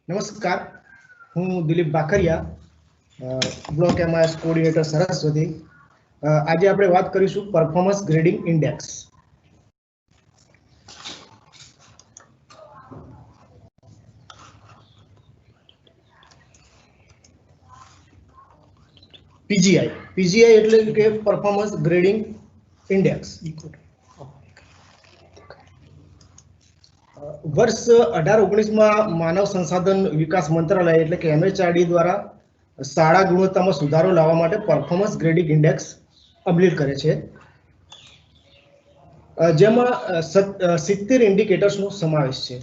નમસ્કાર, હું Dilip Bakhariya, block MIS coordinator Saraswati. આજે આપણે વાત કરીશું પરફોર્મન્સ ગ્રેડિંગ ઇન્ડેક્સ. પીજીઆઈ એટલે કે પરફોર્મન્સ ગ્રેડિંગ ઇન્ડેક્સ. વર્ષ 18-19માં માનવ સંસાધન વિકાસ મંત્રાલય એટલે કે MHRD દ્વારા શાળા ગુણવત્તામાં સુધારો લાવવા માટે પરફોર્મન્સ ગ્રેડિંગ ઇન્ડેક્સ અમલી કરે છે, જેમાં 70 ઇન્ડિકેટર્સનો સમાવેશ છે.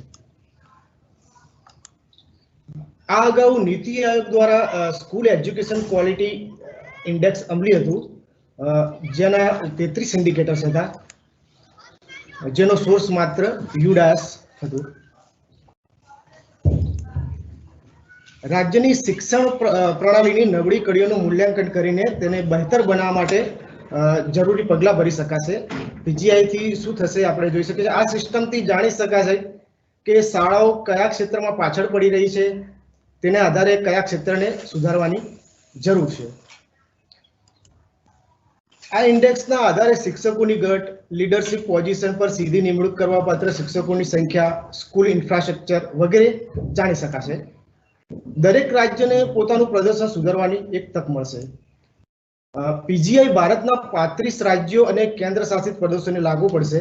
આ અગાઉ નીતિ આયોગ દ્વારા સ્કૂલ એજ્યુકેશન ક્વોલિટી ઇન્ડેક્સ અમલી હતું, જેના 33 ઇન્ડિકેટર્સ હતા, જેનો સોર્સ માત્ર યુડાસ હતું. રાજ્યની શિક્ષણ પ્રણાલીની નબળી કડીઓનું મૂલ્યાંકન કરીને તેને બહેતર બનાવવા માટે જરૂરી પગલાં ભરી શકાશે. પીજીઆઈ થી શું થશે આપણે જોઈ શકીએ. આ સિસ્ટમથી જાણી શકાશે કે શાળાઓ કયા ક્ષેત્રમાં પાછળ પડી રહી છે, તેના આધારે કયા ક્ષેત્રને સુધારવાની જરૂર છે. આ ઇન્ડેક્સના આધારે શિક્ષકોની ઘટ, લીડરશિપ પોઝિશન પર સીધી નિમણૂક કરવા પાત્ર શિક્ષકોની સંખ્યા, સ્કૂલ ઇન્ફ્રાસ્ટ્રક્ચર વગેરે જાણી શકાશે. દરેક રાજ્યને પોતાનું પ્રદર્શન સુધારવાની એક તક મળશે. પીજીઆઈ ભારતના 35 રાજ્યો અને કેન્દ્ર શાસિત પ્રદેશોને લાગુ પડશે.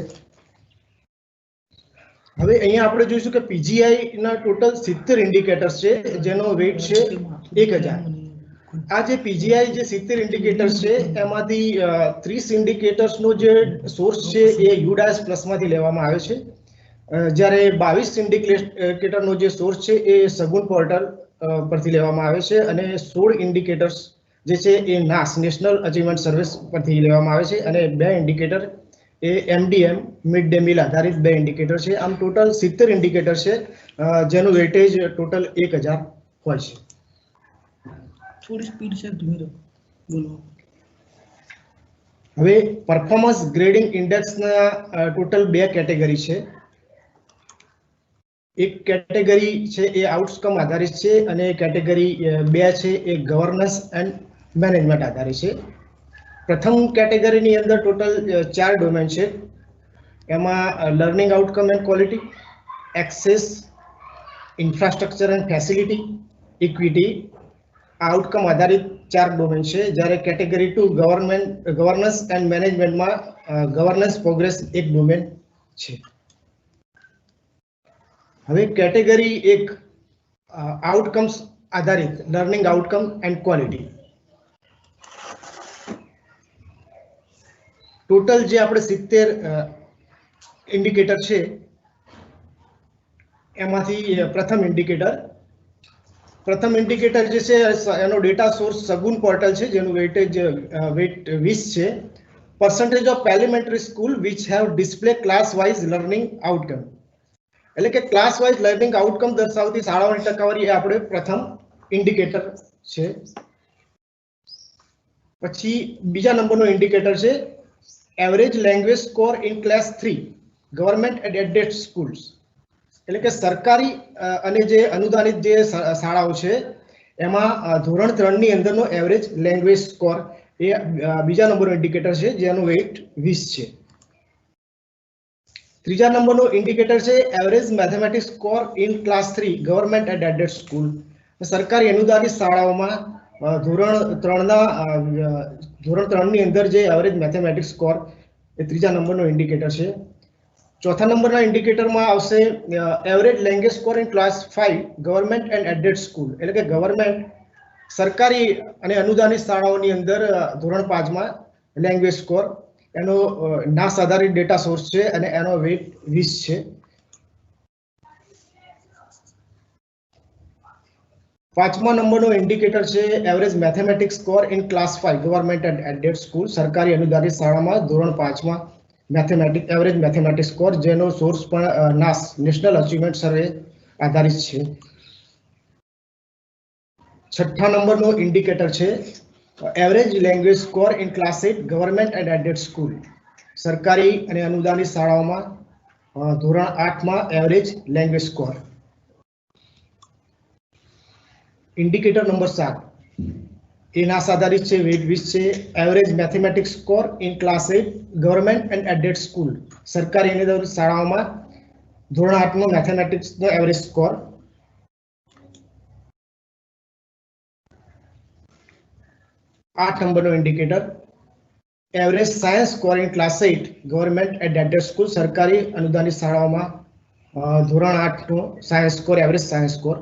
હવે અહીંયા આપણે જોઈશું કે પીજીઆઈ ના ટોટલ 70 ઇન્ડિકેટર્સ છે, જેનો વેઇટ છે 1000. આ જે પીજીઆઈ જે 70 ઇન્ડિકેટર્સ છે એમાંથી 30 ઇન્ડિકેટર્સનો જે સોર્સ છે એ યુડાસ પ્લસમાંથી લેવામાં આવે છે, જ્યારે 22 ઇન્ડિકેટરનો જે સોર્સ છે એ સગુન પોર્ટલ પરથી લેવામાં આવે છે, અને 16 ઇન્ડિકેટર્સ જે છે એ નાસ નેશનલ અચીવમેન્ટ સર્વિસ પરથી લેવામાં આવે છે, અને 2 ઇન્ડિકેટર એ MDM મિડ ડે મીલ આધારિત 2 ઇન્ડિકેટર છે. આમ ટોટલ 70 ઇન્ડિકેટર છે, જેનું વેટેજ ટોટલ 1000 હોય છે. થોડી સ્પીડ છે, ધીમે બોલો. હવે પરફોર્મન્સ ગ્રેડિંગ ઇન્ડેક્સના ટોટલ 2 કેટેગરી છે. એક કેટેગરી છે એ આઉટકમ આધારિત છે, અને કેટેગરી 2 છે એ ગવર્નન્સ એન્ડ મેનેજમેન્ટ આધારિત છે. પ્રથમ કેટેગરીની અંદર ટોટલ 4 ડોમેન છે. એમાં learning outcome and quality, access, infrastructure and facility, equity outcome આધારિત 4 ડોમેન છે, જ્યારે કેટેગરી 2 ગવર્નન્સ એન્ડ મેનેજમેન્ટમાં ગવર્નન્સ પ્રોગ્રેસ એક ડોમેન છે. હવે કેટેગરી 1 આઉટકમ્સ આધારિત learning outcome and quality. Total જે આપણે 70 ઇન્ડિકેટર છે એમાંથી પ્રથમ ઇન્ડિકેટર જે છે એનો ડેટા સોર્સ સગુન પોર્ટલ છે, જેનું વેટ 20 છે. Percentage of elementary school which have display class wise learning outcome, એટલે કે ક્લાસ વાઇઝ લર્નિંગ આઉટકમ દર્શાવતી શાળાઓની ટકાવારી એ આપણે પ્રથમ ઇન્ડિકેટર છે. પછી બીજા નંબરનો ઇન્ડિકેટર છે average language score in class 3 government aided schools, એટલે કે સરકારી અને જે અનુદાનિત જે શાળાઓ છે એમાં ધોરણ 3 ની અંદરનો એવરેજ લેંગ્વેજ સ્કોર એ બીજા નંબરનો ઇન્ડિકેટર છે, જેનો વેઇટ 20 છે. ત્રીજા નંબરનો ઇન્ડિકેટર છે average mathematics score in class 3 government aided school, સરકારી અનુદાનિત શાળાઓમાં ધોરણ 3 ની અંદર જે એવરેજ મેથેમેટિક્સ સ્કોર એ ત્રીજા નંબરનો ઇન્ડિકેટર છે. ચોથા નંબરના ઇન્ડિકેટરમાં આવશે average language score in class 5 government and aided school, એટલે કે ગવર્મેન્ટ સરકારી અને અનુદાનિત શાળાઓની અંદર ધોરણ 5માં લેંગ્વેજ સ્કોર એનો નાસ આધારિત ડેટા સોર્સ છે, અને એનો વેટ 20 છે. પાંચમા નંબરનો ઇન્ડિકેટર છે average mathematics score in class 5 government and aided school, સરકારી અનુદાનિત શાળામાં ધોરણ 5માં એવરેજ મેથેમેટિક્સ સ્કોર, જેનો સોર્સ પણ નાસ નેશનલ અચીવમેન્ટ સર્વે આધારિત છે. છઠ્ઠા નંબરનો ઇન્ડિકેટર છે average language score in class 8 government and aided school, સરકારી અને અનુદાનિત શાળાઓમાં ધોરણ 8માં average language score. Indicator number 7 NAS આધારિત છે, વેટ 20 છે. Average mathematics score in class 8 government and aided school, સરકારી અને અનુદાનિત શાળાઓમાં ધોરણ 8 નો મેથેમેટિક્સનો એવરેજ સ્કોર. 8 નંબરનો indicator average science score in class 8 government and aided school, સરકારી અનુદાનિત શાળાઓમાં ધોરણ 8 નો science score, average science score.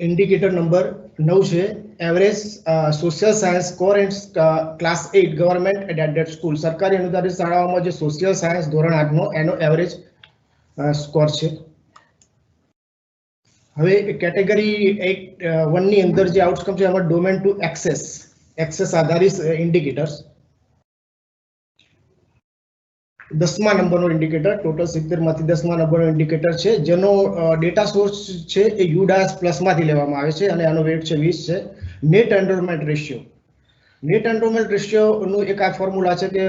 Indicator number 9 છે, average social science score in class 8 government and aided school, સરકારી અનુદાનિત શાળાઓમાં જે સોશિયલ સાયન્સ ધોરણ 8 નો એનો એવરેજ સ્કોર છે. હવે કેટેગરી 1 ની અંદર જે આઉટકમ છે એમાં ડોમેન ટુ એક્સેસ આધારિત ઇન્ડિકેટર્સ. 10મા નંબરનો ઇન્ડિકેટર, ટોટલ 70 માંથી 10મા નંબરનો ઇન્ડિકેટર છે, જેનો ડેટા સોર્સ છે એ યુડાસ પ્લસ માંથી લેવામાં આવે છે અને આનો વેટ છે 20 છે. Net enrolment ratio. Net enrolment ratio નું એક આ ફોર્મ્યુલા છે કે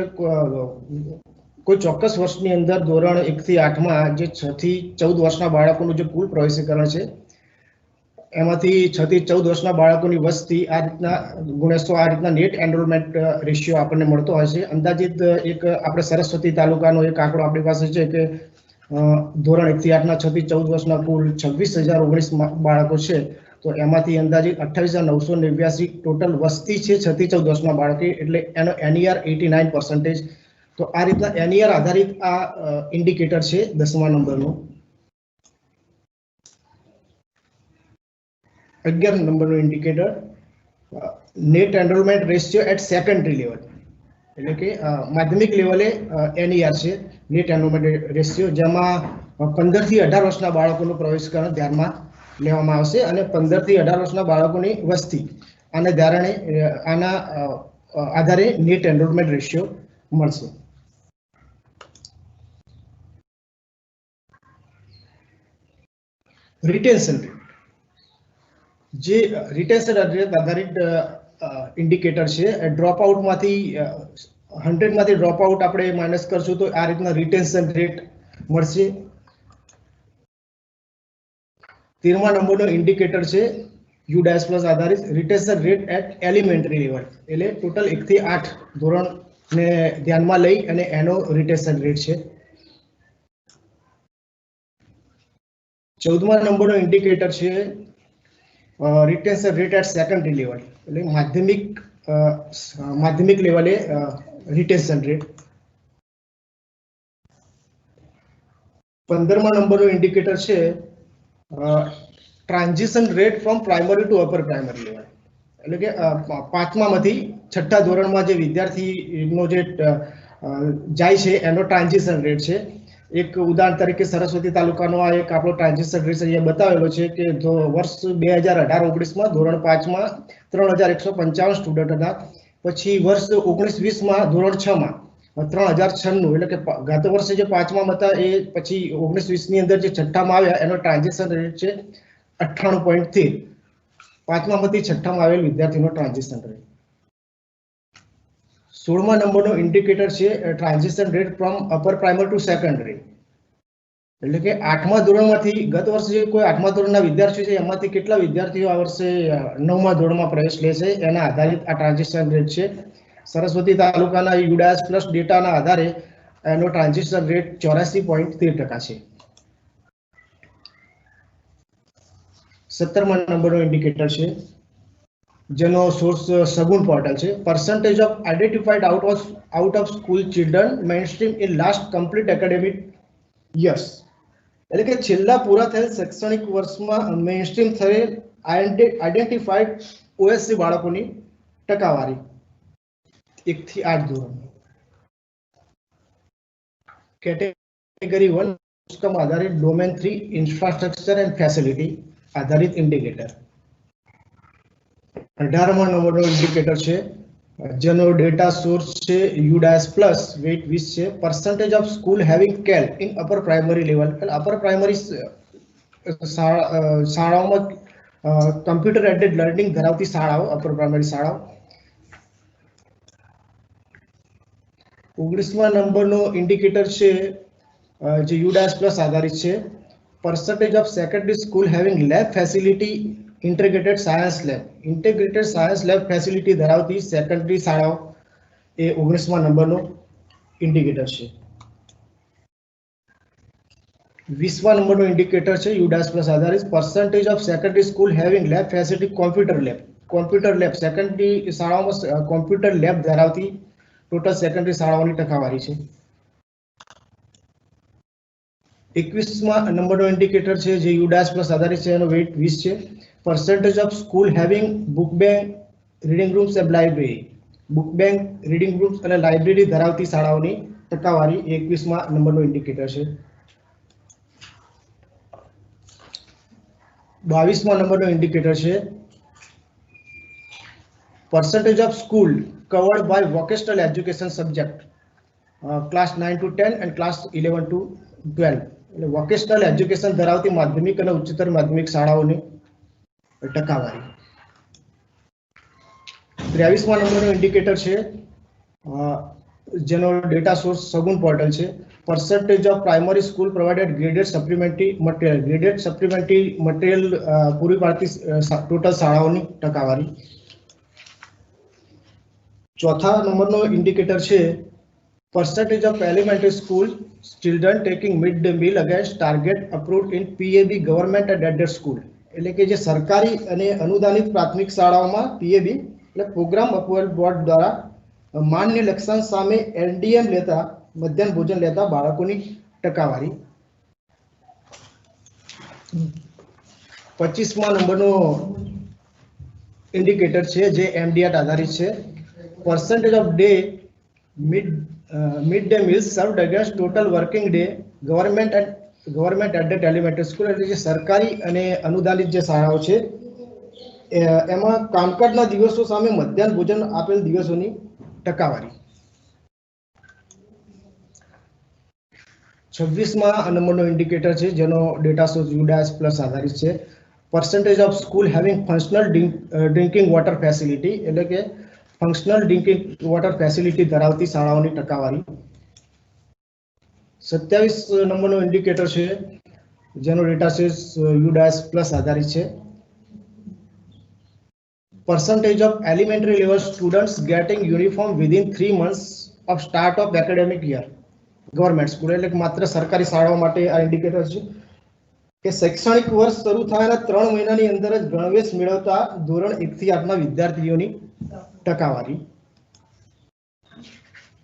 કોઈ ચોક્કસ વર્ષની અંદર ધોરણ 1 થી 8 માં જે 6 થી 14 વર્ષના બાળકોનું જે કુલ પ્રવેશીકરણ છે એમાંથી 6 થી 14 વર્ષના બાળકોની વસ્તી આ રીતના ગુણ્યા 100 આ રીતના નેટ એનરોલમેન્ટ રેશિયો આપણને મળતો હોય છે. અંદાજિત એક આપણે સરસ્વતી તાલુકાનો એક આંકડો આપણી પાસે છે કે ધોરણ 1 થી 8 ના 6 થી 14 વર્ષના કુલ 26,019 બાળકો છે, તો એમાંથી અંદાજિત 28,989 ટોટલ વસ્તી છે 6 થી 14 વર્ષના બાળકો, એટલે એનો NER 89%. તો આ રીતના NER આધારિત આ ઇન્ડિકેટર છે 10મા નંબરનું. 11 નંબરનું indicator net enrolment ratio at secondary level, એટલે કે માધ્યમિક લેવલે NER છે નેટ એનરોલમેન્ટ રેશિયો, જેમાં 15 થી 18 વર્ષના બાળકોનું પ્રવેશીકરણ ધ્યાનમાં લેવામાં આવશે અને 15 થી 18 વર્ષના બાળકોની વસ્તી આના આધારે નેટ એનરોલમેન્ટ રેશિયો મળશે. રિટેન્શન રેટ, જે રિટેન્શન રેટ આધારિત ઇન્ડિકેટર છે. ડ્રોપ આઉટમાંથી 100 માંથી ડ્રોપ આઉટ આપણે માઇનસ કરશું તો આ રીતના રિટેન્શન રેટ મળશે. 13મા નંબરનો ઇન્ડિકેટર છે યુડાસ પ્લસ આધારિત retention rate at elementary level, એટલે ટોટલ 1 થી 8 ધોરણને ધ્યાનમાં લઈ અને એનો રિટેન્શન રેટ છે. 14મા નંબરનો ઇન્ડિકેટર છે retention rate at secondary level, એટલે માધ્યમિક લેવલે રિટેન્શન રેટ. 15મા નંબરનો ઇન્ડિકેટર છે transition rate from primary to upper primary level, એટલે કે 5મામાંથી 6ઠ્ઠા ધોરણમાં જે વિદ્યાર્થીનો જે જાય છે એનો ટ્રાન્ઝિશન રેટ છે. એક ઉદાહરણ તરીકે સરસ્વતી તાલુકાનો આ એક આપણો ટ્રાન્ઝિશન રેટ અહીંયા બતાવેલો છે કે વર્ષ 2018-19માં ધોરણ 5માં 3,155 સ્ટુડન્ટ હતા, પછી વર્ષ 19-20માં ધોરણ 6માં 3,096, એટલે કે ગત વર્ષે જે 5માં હતા એ પછી 19-20 ની અંદર જે 6ઠ્ઠામાં આવ્યા એનો ટ્રાન્ઝિશન રેટ છે 98.13. 5મામાંથી 6ઠ્ઠામાં આવેલ વિદ્યાર્થીનો ટ્રાન્ઝિશન રેટ. 16મા નંબરનો ઇન્ડિકેટર છે transition rate from upper primary to secondary, એટલે કે 8મા ધોરણમાંથી ગત વર્ષે જે કોઈ 8મા ધોરણના વિદ્યાર્થીઓ છે એમાંથી કેટલા વિદ્યાર્થીઓ આ વર્ષે 9મા ધોરણમાં પ્રવેશ લે છે એના આધારિત આ ટ્રાન્ઝિશન રેટ છે. સરસ્વતી તાલુકાના યુડાસ પ્લસ ડેટાના આધારે એનો ટ્રાન્ઝિશન રેટ 84.13% છે. 17મા નંબરનો ઇન્ડિકેટર છે જેનો સોર્સ સગુણ પોર્ટલ છે. Percentage of identified out of school children mainstream in last complete academic years, એટલે કે છેલ્લા પૂરા થયેલ શૈક્ષણિક વર્ષમાં મેઇનસ્ટ્રીમ થયેલ આઇડેન્ટિફાઈડ OSC બાળકોની ટકાવારી 1 થી 8 ધોરણ. કેટેગરી 1 આઉટકમ આધારિત ડોમેન 3 ઇન્ફ્રાસ્ટ્રક્ચર એન્ડ ફેસિલિટી આધારિત ઇન્ડિકેટર. 18મા નંબરનો ઇન્ડિકેટર છે જેનો ડેટા સોર્સ છે યુડાસ પ્લસ, વેટ 20 છે. Percentage of school having CAL in upper primary level, upper primary શાળાઓમાં કમ્પ્યુટર એડેડ લર્નિંગ ધરાવતી શાળાઓ, અપર પ્રાઇમરી શાળાઓ. 19મા નંબરનો ઇન્ડિકેટર છે જે યુડાસ પ્લસ આધારિત છે percentage of secondary school having lab facility, integrated science lab facility ધરાવતી સેકન્ડરી શાળાઓ એ 19મા નંબરનો ઇન્ડિકેટર છે. 20મા નંબરનો ઇન્ડિકેટર છે યુડાસ પ્લસ આધારિત percentage of secondary school having lab facility, computer lab secondary શાળાઓમાં કોમ્પ્યુટર લેબ ધરાવતી ટોટલ સેકન્ડરી શાળાઓની ટકાવારી છે. 21મા નંબરનો ઇન્ડિકેટર છે જે યુડાસ પ્લસ આધારિત છે, એનો વેઇટ 20 છે. percentage of school having book bank, reading rooms and library, book bank, reading rooms અને લાઇબ્રેરી ધરાવતી શાળાઓની ટકાવારી 21મા નંબરનો ઇન્ડિકેટર છે. 22મા નંબરનો ઇન્ડિકેટર છે percentage of school covered by vocational education subject, class 9 to 10 and class 11 to 12. એટલે વોકેશનલ એજ્યુકેશન ધરાવતી માધ્યમિક અને ઉચ્ચતર માધ્યમિક શાળાઓની ટકાવારી. 23મા નંબરનો ઇન્ડિકેટર છે જેનો ડેટા સોર્સ સગુન પોર્ટલ છે. percentage of primary school provided graded supplementary material પૂરી પાડતી ટોટલ શાળાઓની ટકાવારી. ચોથા નંબરનો ઇન્ડિકેટર છે percentage of elementary school children taking midday meal against target approved in PAB government and aided school. એટલે કે જે સરકારી અને અનુદાનિત પ્રાથમિક શાળાઓમાં PAB એટલે પ્રોગ્રામ અપ્રુવલ બોર્ડ દ્વારા માન્ય લક્ષ્યાંક સામે LDM લેતા મધ્યાહન ભોજન લેતા બાળકોની ટકાવારી. 25મા નંબરનો ઇન્ડિકેટર છે જે MDAT આધારિત છે. percentage of day midday meals served against total working day government aided elementary school. એટલે જે સરકારી અને અનુદાનિત જે શાળાઓ છે એમાં કામકાજના દિવસો સામે મધ્યાહન ભોજન આપેલ દિવસોની ટકાવારી. 26મા નંબરનો ઇન્ડિકેટર છે જેનો ડેટા સોર્સ યુડાસ પ્લસ આધારિત છે. percentage of school having functional drinking water facility, એટલે કે ફંક્શનલ ડ્રિંકિંગ વોટર ફેસિલિટી ધરાવતી શાળાઓની ટકાવારી. 27 નંબરનો ઇન્ડિકેટર છે જેનો ડેટા સોર્સ યુડાસ પ્લસ આધારિત છે. percentage of elementary level students getting uniform within 3 months of start of academic year, government school. એટલે કે માત્ર સરકારી શાળાઓ માટે આ ઇન્ડિકેટર છે કે શૈક્ષણિક વર્ષ શરૂ થયાના 3 મહિનાની અંદર જ ગણવેશ મેળવતા ધોરણ 1 થી 8ના વિદ્યાર્થીઓની ટકાવારી.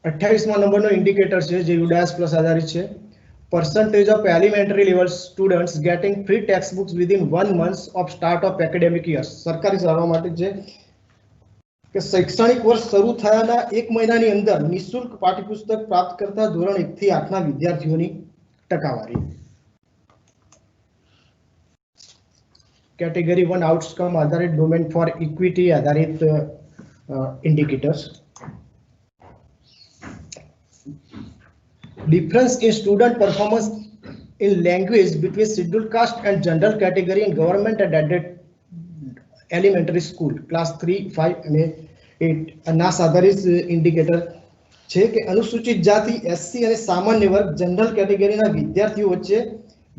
28મા નંબરનો ઇન્ડિકેટર છે જે યુડાસ પ્લસ આધારિત છે. percentage of elementary level students getting free textbooks within 1 month of start of academic year, સરકારી શાળાઓ માટે છે કે શૈક્ષણિક વર્ષ શરૂ થયાના 1 મહિનાની અંદર નિઃશુલ્ક પાઠ્યપુસ્તક પ્રાપ્ત કરતા ધોરણ 1 થી 8ના વિદ્યાર્થીઓની ટકાવારી. કેટેગરી 1 આઉટકમ આધારિત ડોમેન ફોર ઇક્વિટી આધારિત indicators. Difference in student performance in language between scheduled caste and general category in government and aided elementary school, class 3, 5 and 8. નાસ આધારિત ઇન્ડિકેટર છે કે અનુસૂચિત જાતિ, SC અને સામાન્ય વર્ગ જનરલ કેટેગરીના વિદ્યાર્થીઓ વચ્ચે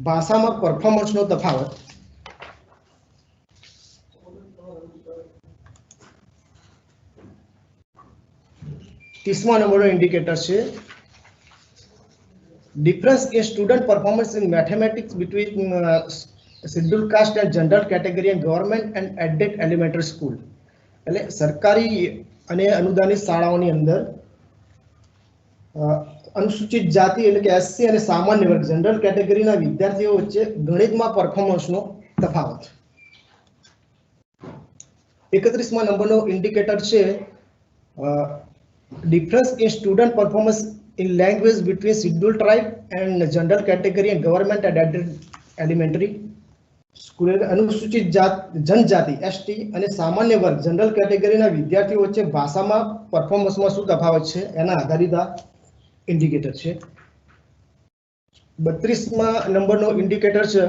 ભાષામાં પરફોર્મન્સનો તફાવત. तीसवा नंबर इंडिकेटर છે difference in student performance in mathematics between scheduled caste and general category and government and aided elementary school. એટલે સરકારી અને અનુદાનિત શાળાઓની અંદર અનુસૂચિત જાતિ એટલે કે SC અને સામાન્ય વર્ગ જનરલ કેટેગરીના વિદ્યાર્થીઓ વચ્ચે ગણિતમાં પરફોર્મન્સનો તફાવત. 31મા નંબરનો ઇન્ડિકેટર છે difference in student performance in language between scheduled tribe and general category and government and aided elementary school. અનુસૂચિત જનજાતિ ST અને સામાન્ય વર્ગ જનરલ કેટેગરીના વિદ્યાર્થીઓ વચ્ચે ભાષામાં પરફોર્મન્સમાં શું તફાવત છે એના આધારિત આ ઇન્ડિકેટર છે. 32મા નંબરનો ઇન્ડિકેટર છે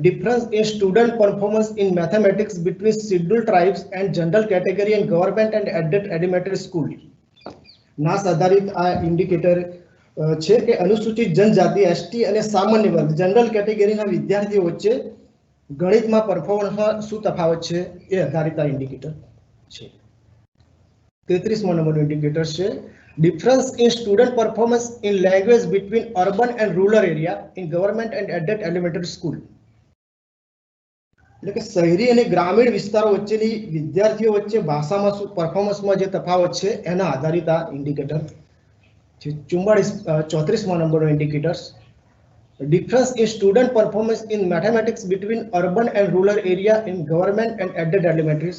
difference in student performance in mathematics between scheduled tribes and general category and government and aided elementary school. નાસ આધારિત આ ઇન્ડિકેટર છે કે અનુસૂચિત જનજાતિ એસટી અને સામાન્ય વર્ગ જનરલ કેટેગરીના વિદ્યાર્થીઓ વચ્ચે ગણિતમાં પરફોર્મન્સમાં શું તફાવત છે એ આધારિત આ ઇન્ડિકેટર છે. 33મો નંબરનું ઇન્ડિકેટર છે difference in student performance in language between urban and rural area in government and aided elementary school. એટલે કે શહેરી અને ગ્રામીણ વિસ્તારો વચ્ચેની વિદ્યાર્થીઓ વચ્ચે ભાષામાં પરફોર્મન્સમાં જે તફાવત છે એના આધારિત આ ઇન્ડિકેટર છે. 34મા નંબરનો indicators difference in student performance in mathematics between urban and rural area in government and aided elementary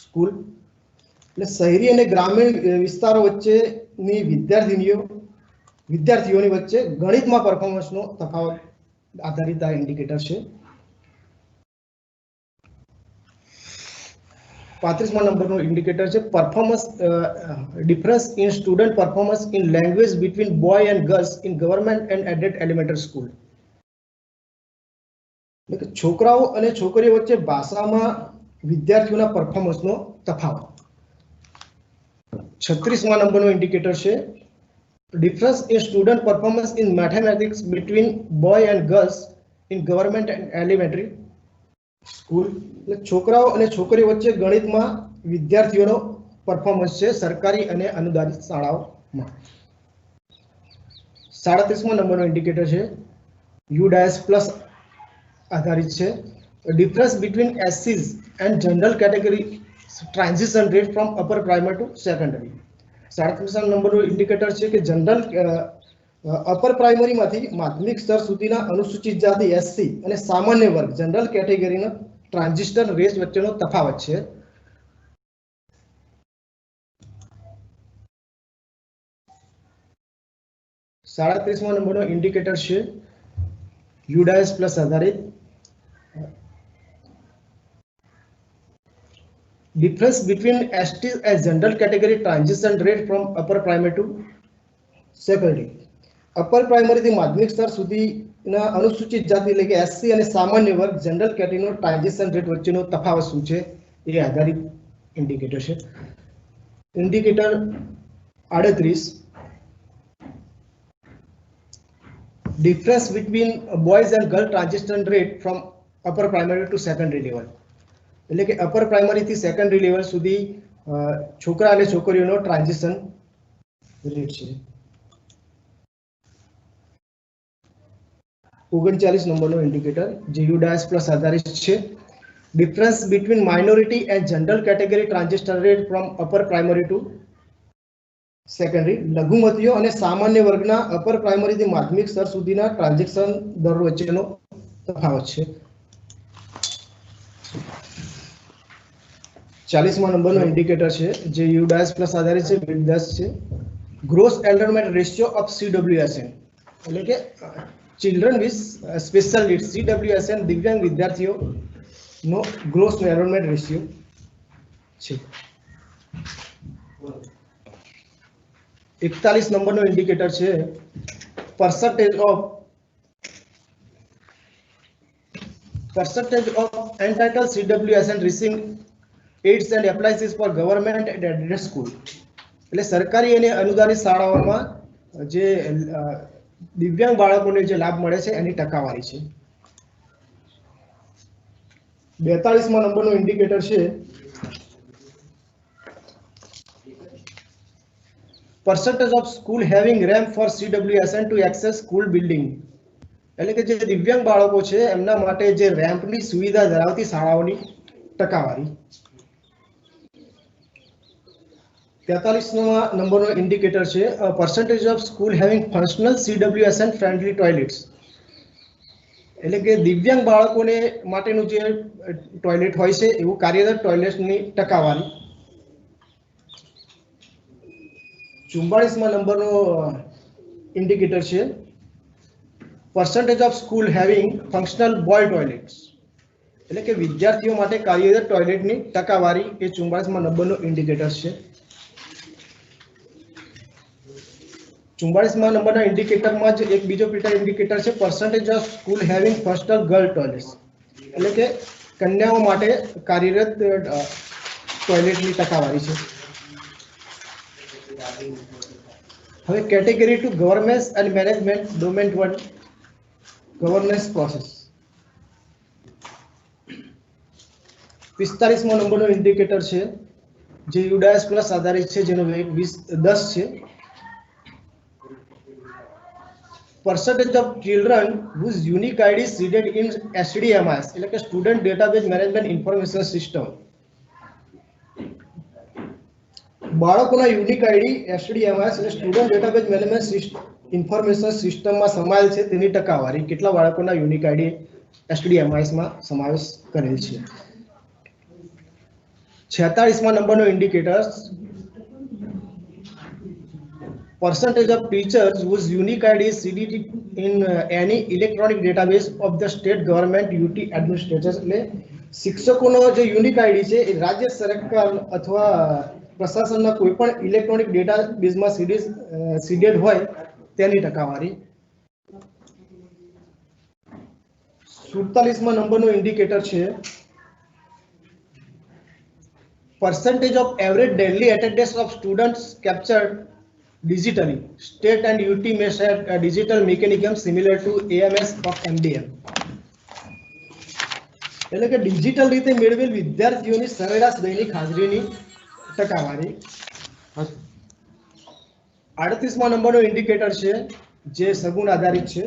school. એટલે શહેરી અને ગ્રામીણ વિસ્તારો વચ્ચેની વિદ્યાર્થીઓની વચ્ચે ગણિતમાં પરફોર્મન્સનો તફાવત આધારિત આ ઇન્ડિકેટર છે. 35મા નંબરનો ઇન્ડિકેટર છે performance difference in student performance in language between boy and girls in government and aided elementary school. એટલે છોકરાઓ અને છોકરીઓ વચ્ચે ભાષામાં વિદ્યાર્થીઓના પરફોર્મન્સનો તફાવત. 36મા નંબરનો ઇન્ડિકેટર છે difference in student performance in mathematics between boy and girls in government and elementary school. એટલે છોકરાઓ અને છોકરીઓ વચ્ચે ગણિતમાં વિદ્યાર્થીઓનો પરફોર્મન્સ છે સરકારી અને અનુદાનિત શાળાઓમાં. 37મા નંબરનો ઇન્ડિકેટર છે યુડાયસ પ્લસ આધારિત છે ડિફરન્સ બિટવીન એસસીઝ and general category transition rate from upper primary to secondary. 37મા નંબરનું ઇન્ડિકેટર છે કે જનરલ અપર પ્રાઇમરીમાંથી માધ્યમિક સ્તર સુધીના અનુસૂચિત જાતિ એસસી અને સામાન્ય વર્ગ જનરલ કેટેગરીના ટ્રાન્ઝિશન રેટ વચ્ચેનો તફાવત છે. સાડત્રીસમા નંબરનો ઇન્ડિકેટર છે યુડાયસ પ્લસ આધારિત difference between ST and general category transition rate from upper primary to secondary. Upper primary થી માધ્યમિક સ્તર સુધીના અનુસૂચિત જાતિ એટલે કે એસસી અને સામાન્ય વર્ગ જનરલ કેટેગરીનો ટ્રાન્ઝિશન રેટ વચ્ચેનો તફાવત શું છે એ આધારિત ઇન્ડિકેટર છે. Indicator 38 difference between boys and girl transition rate from upper primary to secondary level. એટલે કે અપર પ્રાઇમરી થી સેકન્ડરી લેવલ સુધી છોકરા અને છોકરીઓનો ટ્રાન્ઝિશન રેટ છે. 39 નંબરનો ઇન્ડિકેટર જે યુડાયસ પ્લસ આધારિત છે difference between minority and general category transition rate from upper primary to secondary. લઘુમતીઓ અને સામાન્ય વર્ગના અપર પ્રાઇમરી થી માધ્યમિક સ્તર સુધીના ટ્રાન્ઝિશન દર વચ્ચેનો તફાવત છે. 40મા નંબરનો ઇન્ડિકેટર છે જે યુડાયસ પ્લસ આધારિત છે 10 છે gross enrolment ratio of CWSN એટલે કે children with special needs CWSN દિવ્યાંગ વિદ્યાર્થીઓનો ગ્રોસ એનરોલમેન્ટ રેશિયો છે. 41 નંબરનો ઇન્ડિકેટર છે percentage of entitled CWSN receiving aids and appliances for government and aided school. એટલે સરકારી અને અનુદાનિત શાળાઓમાં જે દિવ્યાંગ બાળકોને જે લાભ મળે છે એની ટકાવારી છે. 42મા નંબરનો ઇન્ડિકેટર છે percentage of school having ramp for CWSN to access school building. એટલે કે જે દિવ્યાંગ બાળકો છે એમના માટે જે રેમ્પની સુવિધા ધરાવતી શાળાઓની ટકાવારી. 43મા નંબરનો ઇન્ડિકેટર છે percentage of school having functional CWSN friendly toilets. એટલે કે દિવ્યાંગ બાળકોને માટેનું જે ટોયલેટ હોય છે એવું કાર્યરત ટોયલેટની ટકાવારી. 44મા નંબરનો ઇન્ડિકેટર છે percentage of school having functional boy toilets. એટલે કે વિદ્યાર્થીઓ માટે કાર્યરત ટોયલેટની ટકાવારી એ 44મા નંબરનો ઇન્ડિકેટર છે. 44મા નંબરના ઇન્ડિકેટરમાં જ એક બીજો પેટા ઇન્ડિકેટર છે percentage of school having functional girl toilets. એટલે કે કન્યાઓ માટે કાર્યરત ટોયલેટની ટકાવારી છે. હવે category 2 governance and management domain 1 governance process 45મો નંબરનો ઇન્ડિકેટર છે જે યુડાયસ પ્લસ આધારિત છે જેનો વેઇટ 10 છે. percentage of children whose unique ID is seeded in SDMIS એટલે કે student database management information system. બાળકોના યુનિક આઈડી SDMIS એટલે સ્ટુડન્ટ ડેટાબેઝ મેનેજમેન્ટ ઇન્ફોર્મેશન સિસ્ટમમાં સમાયેલ છે તેની ટકાવારી કેટલા બાળકોના યુનિક આઈડી SDMIS માં સમાવેશ કરેલ છે. 46મા નંબરનો indicator percentage of teachers whose unique ID is seeded in any electronic database of the state government UT administrators એટલે શિક્ષકોનો જે યુનિક આઈડી છે એ રાજ્ય સરકાર અથવા પ્રશાસનના કોઈ પણ ઇલેક્ટ્રોનિક ડેટાબેઝમાં સીડેડ હોય તેની ટકાવારી. 47મા નંબરનો ઇન્ડિકેટર છે percentage of average daily attendance of students captured digitally. State and UT may share a digital mechanism similar to AMS of MDM. એટલે કે ડિજિટલ રીતે મેળવેલ વિદ્યાર્થીઓની સરેરાશ દૈનિક હાજરીની ટકાવારી. 38મા નંબરનો ઇન્ડિકેટર છે જે સગુણ આધારિત છે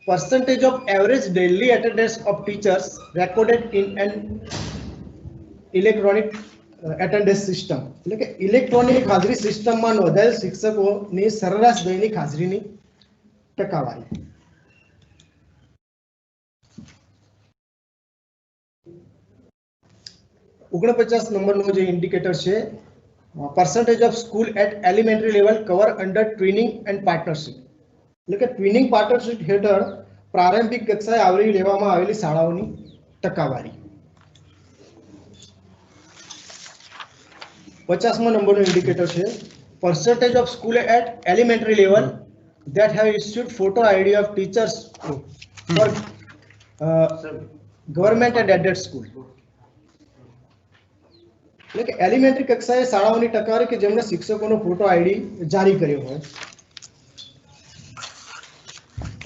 percentage of average daily attendance of teachers recorded in an electronic attendance system એટલે કે ઇલેક્ટ્રોનિક હાજરી સિસ્ટમમાં નોંધાયેલ શિક્ષકોની સરેરાશ દૈનિક હાજરીની ટકાવારી. 49 નંબરનો જે ઇન્ડિકેટર છે percentage of school at elementary level cover under twinning and partnership એટલે કે ટ્વિનિંગ પાર્ટનરશિપ હેઠળ પ્રારંભિક કક્ષાએ આવરી લેવામાં આવેલી શાળાઓની ટકાવારી. 50મો નંબરનો ઇન્ડિકેટર છે percentage of school at elementary level that have issued photo ID of teachers for government and aided school એટલે કે એલિમેન્ટરી કક્ષાએ શાળાઓની ટકાવારી કે જેમણે શિક્ષકોનો ફોટો આઈડી જારી કર્યો હોય.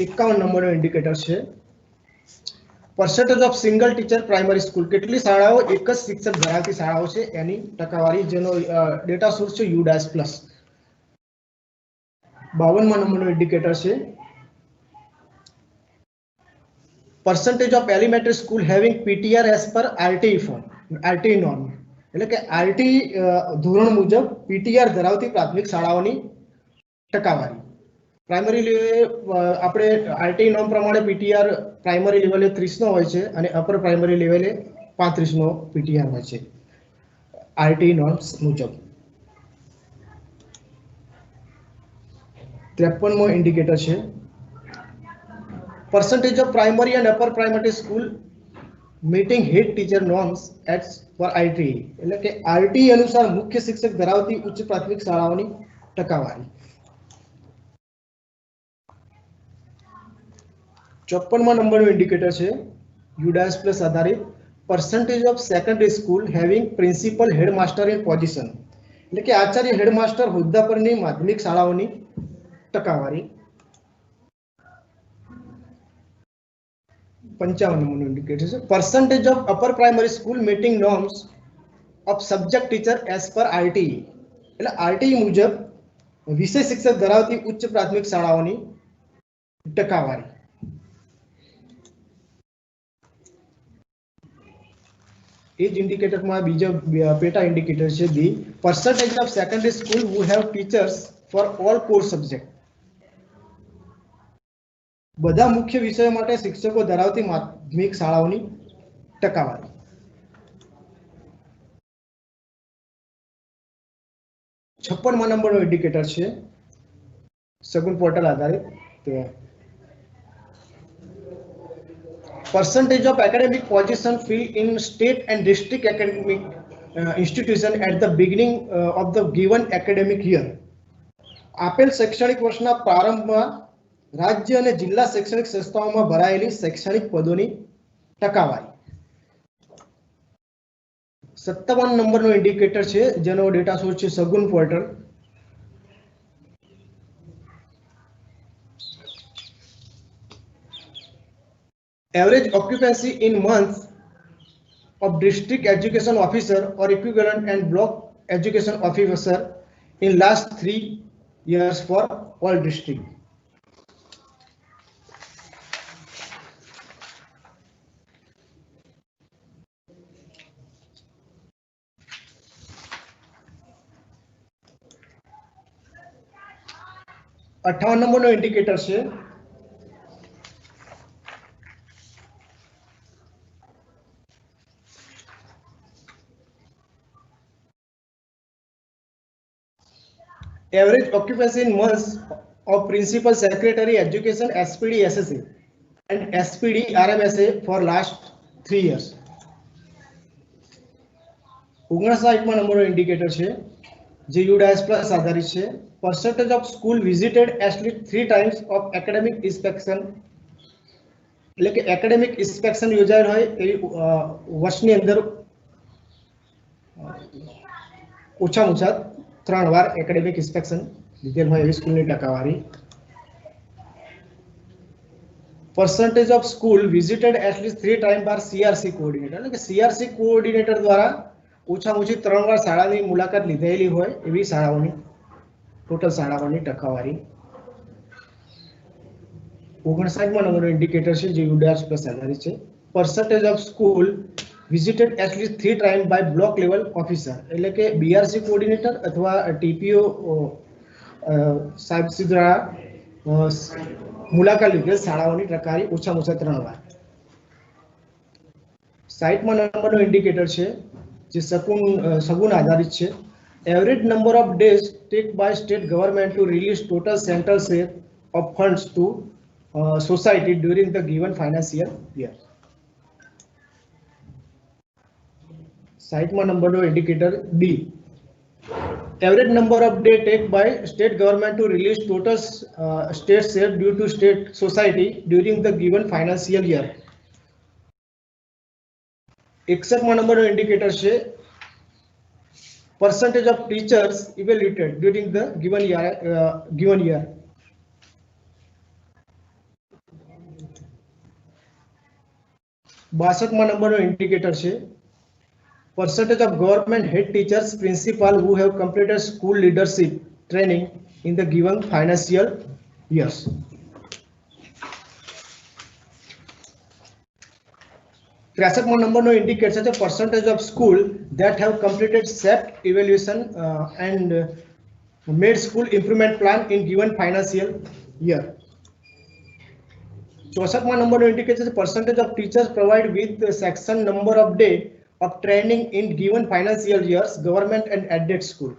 51 નંબરનો ઇન્ડિકેટર છે percentage of single teacher primary school કેટલી શાળાઓ એક જ શિક્ષક ધરાવતી શાળાઓ છે એની ટકાવારી જેનો ડેટા સોર્સ છે UDAS પ્લસ. 52મા નંબરનો ઇન્ડિકેટર છે percentage of elementary school having PTR as per RTE form RTE norm એટલે કે RTE ધોરણ મુજબ PTR ધરાવતી પ્રાથમિક શાળાઓની ટકાવારી. પ્રાઇમરી આપણે RTE નોર્મ પ્રમાણે PTR પ્રાઇમરી લેવલે 30 નો હોય છે અને અપર પ્રાઇમરી લેવલે 35 નો PTR હોય છે RTE નોર્મ્સ મુજબ. 53મો ઇન્ડિકેટર છે percentage of primary and upper primary school meeting head teacher norms as per RTE એટલે કે RTE અનુસાર મુખ્ય શિક્ષક ધરાવતી ઉચ્ચ પ્રાથમિક શાળાઓની ટકાવારી. 54મા નંબરનો ઇન્ડિકેટર છે UDAS પ્લસ આધારિત percentage of secondary school having principal headmaster in position એટલે કે આચાર્ય હેડમાસ્ટર હોદ્દા પરની માધ્યમિક શાળાઓની ટકાવારી. 55 નંબરનો ઇન્ડિકેટર છે percentage of upper primary school meeting norms of subject teacher as per RTE એટલે RTE મુજબ વિષય શિક્ષક ધરાવતી ઉચ્ચ પ્રાથમિક શાળાઓની ટકાવારી. એ જ ઇન્ડિકેટરમાં બીજો પેટા ઇન્ડિકેટર છે the percentage of secondary school who have teachers for all core subject બધા મુખ્ય વિષયો માટે શિક્ષકો ધરાવતી માધ્યમિક શાળાઓની ટકાવારી. 56મા નંબરનો ઇન્ડિકેટર છે સગુણ પોર્ટલ આધારિત percentage of academic position filled in state and district academic institution at the beginning of the given academic year આપેલ શૈક્ષણિક વર્ષના પ્રારંભમાં રાજ્ય અને જિલ્લા શૈક્ષણિક સંસ્થાઓમાં ભરાયેલી શૈક્ષણિક પદોની ટકાવારી. 57 નંબરનો ઇન્ડિકેટર છે જેનો ડેટા સોર્સ છે સગુન portal Average occupancy in months of district education officer or equivalent and block education officer in last 3 years for all district. अठावन नंबर नो इंडिकेटर है average occupancy in months of principal secretary education SPD SSA and SPD RMSA for last 3 years. 59 નંબરનો indicator છે જે UDAS plus આધારિત છે. percentage of school visited at least 3 times of academic inspection એટલે કે academic inspection યોજાયેલ હોય એ વર્ષની અંદર ઓછામાં ઓછા 3 વાર એકેડેમિક ઇન્સ્પેક્શન લીધેલ હોય એવી સ્કૂલની ટકાવારી. percentage of school visited at least 3 times by CRC coordinator એટલે કે CRC coordinator દ્વારા ઓછામાં ઓછી 3 વાર શાળાની મુલાકાત લીધેલી હોય એવી શાળાઓની ટોટલ શાળાઓની ટકાવારી. 59મા નંબરનો ઇન્ડિકેટર છે જે UDAS પ્લસ આધારિત છે. percentage of school visited at least 3 times by block level officer એટલે કે BRC coordinator અથવા TPO સાહેબ દ્વારા મુલાકાત લીધેલ શાળાઓની ટકાવારી ઓછામાં ઓછા 3 વાર. 60મા નંબરનો ઇન્ડિકેટર છે જે સગુણ આધારિત છે. Average number of days taken by state government to release total central share of funds to society during the given financial year. 60મા નંબરનો indicator B. Average number of days taken by state government to release total state share due to state society during the given financial year. 61મા નંબરનો indicator છે percentage of teachers evaluated during the given year. 62મા નંબરનો indicator છે percentage of government head teachers principal who have completed school leadership training in the given financial years. 63મા નંબરનો indicator છે percentage of school that have completed SAP evaluation and made school improvement plan in given financial year. 64મા નંબરનો indicator છે percentage of teachers provide with the section number of day of training in given financial years government and aided school.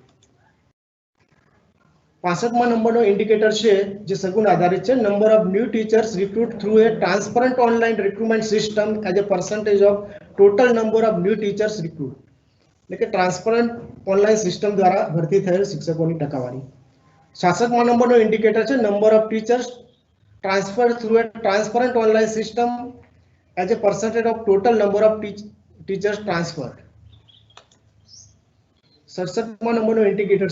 65મા નંબરનો indicator છે જે સગુણ આધારિત છે number of new teachers recruit through a transparent online recruitment system as a percentage of total number of new teachers recruit એટલે કે transparent online system દ્વારા ભરતી થયેલ શિક્ષકોની ટકાવારી. 66મા નંબરનો ઇન્ડિકેટર છે number of teachers transferred through a transparent online system as a percentage of total number of teachers transferred. 67મા નંબરનો ઇન્ડિકેટર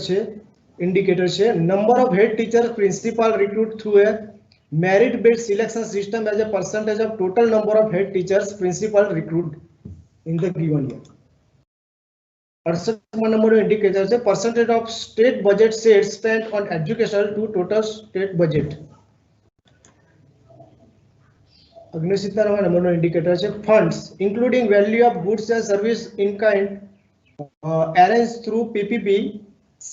છે number of head teachers principal recruit through a merit based selection system as a percentage of total number of head teachers principal recruit in the given year. 68મા નંબરનો indicator છે percentage of state budget share spent on education to total state budget. 69મા નંબરનો indicator છે funds including value of goods and service in kind arranged through PPP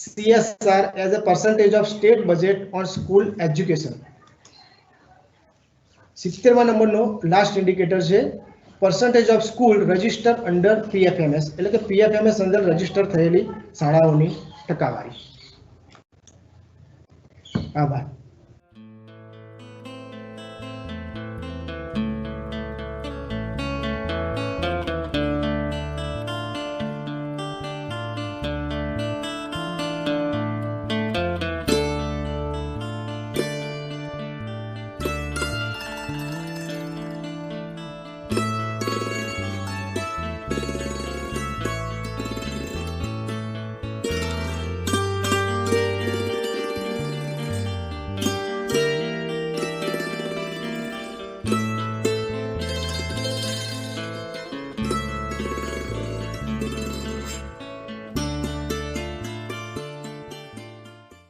CSR as a percentage of state budget on school education. 70મા નંબરનો last indicator છે percentage of school register under PFMS એટલે કે PFMS અંદર register થયેલી શાળાઓની ટકાવારી. આભાર.